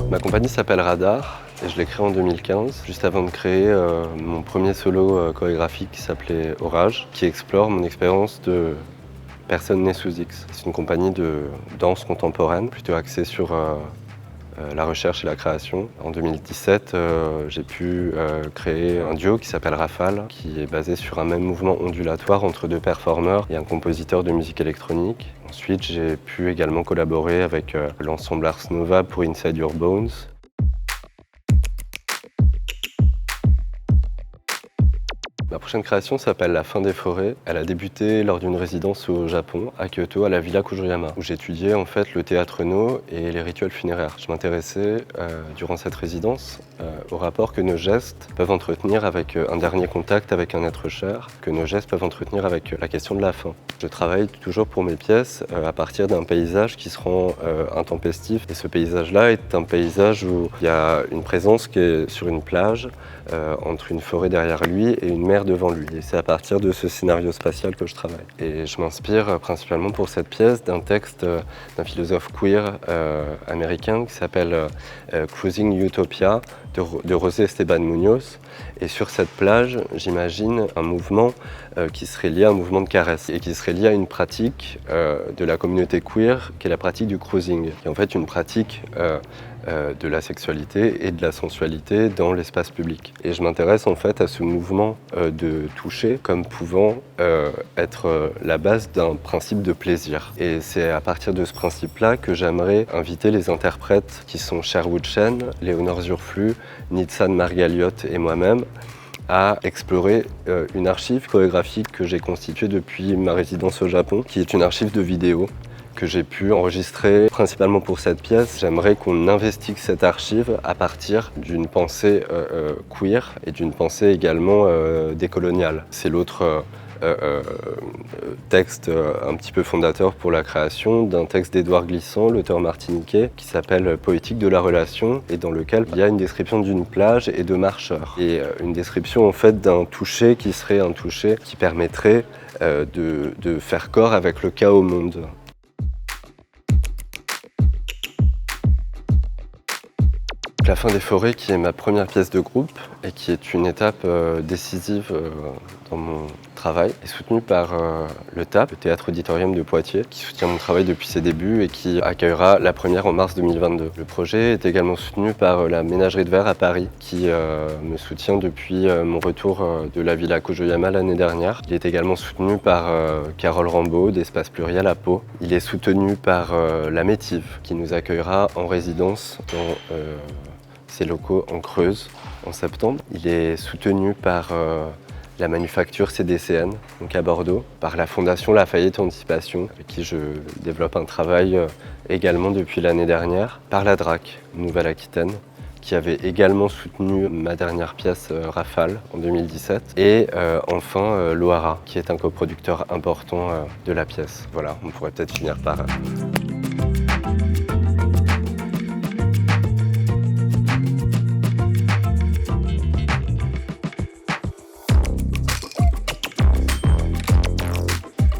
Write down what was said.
Ma compagnie s'appelle Radar et je l'ai créée en 2015, juste avant de créer mon premier solo chorégraphique qui s'appelait Orage, qui explore mon expérience de personne née sous X. C'est une compagnie de danse contemporaine, plutôt axée sur la recherche et la création. En 2017, j'ai pu créer un duo qui s'appelle Rafale, qui est basé sur un même mouvement ondulatoire entre deux performeurs et un compositeur de musique électronique. Ensuite, j'ai pu également collaborer avec l'ensemble Ars Nova pour Inside Your Bones. Ma prochaine création s'appelle La fin des forêts. Elle a débuté lors d'une résidence au Japon, à Kyoto, à la Villa Kujuyama, où j'étudiais en fait le théâtre no et les rituels funéraires. Je m'intéressais durant cette résidence au rapport que nos gestes peuvent entretenir avec un dernier contact avec un être cher, que nos gestes peuvent entretenir avec la question de la fin. Je travaille toujours pour mes pièces à partir d'un paysage qui se rend intempestif. Et ce paysage-là est un paysage où il y a une présence qui est sur une plage, entre une forêt derrière lui et une mer devant lui. Et c'est à partir de ce scénario spatial que je travaille. Et je m'inspire principalement pour cette pièce d'un texte d'un philosophe queer américain qui s'appelle Cruising Utopia de José Esteban Munoz. Et sur cette plage, j'imagine un mouvement qui serait lié à un mouvement de caresse et qui serait lié à une pratique de la communauté queer qui est la pratique du cruising, qui est en fait une pratique de la sexualité et de la sensualité dans l'espace public. Et je m'intéresse en fait à ce mouvement de toucher comme pouvant être la base d'un principe de plaisir. Et c'est à partir de ce principe-là que j'aimerais inviter les interprètes qui sont Sherwood Chen, Léonore Zurflux, Nitsan Margaliot et moi-même à explorer une archive chorégraphique que j'ai constituée depuis ma résidence au Japon, qui est une archive de vidéos que j'ai pu enregistrer principalement pour cette pièce. J'aimerais qu'on investigue cette archive à partir d'une pensée queer et d'une pensée également décoloniale. C'est l'autre texte un petit peu fondateur pour la création d'un texte d'Édouard Glissant, l'auteur martiniquais, qui s'appelle Poétique de la relation et dans lequel il y a une description d'une plage et de marcheurs. Et une description en fait d'un toucher qui serait un toucher qui permettrait de faire corps avec le chaos au monde. La fin des forêts, qui est ma première pièce de groupe et qui est une étape décisive dans mon travail, est soutenue par le TAP, le Théâtre Auditorium de Poitiers, qui soutient mon travail depuis ses débuts et qui accueillera la première en mars 2022. Le projet est également soutenu par la Ménagerie de Verre à Paris, qui me soutient depuis mon retour de la Villa Kujuyama l'année dernière. Il est également soutenu par Carole Rambaud d'Espace Pluriel à Pau. Il est soutenu par la Métive, qui nous accueillera en résidence dans ses locaux en Creuse en septembre. Il est soutenu par la manufacture CDCN, donc à Bordeaux, par la Fondation Lafayette Anticipation, avec qui je développe un travail également depuis l'année dernière, par la DRAC, Nouvelle-Aquitaine, qui avait également soutenu ma dernière pièce Rafale en 2017, et enfin l'Ohara, qui est un coproducteur important de la pièce. Voilà, on pourrait peut-être finir par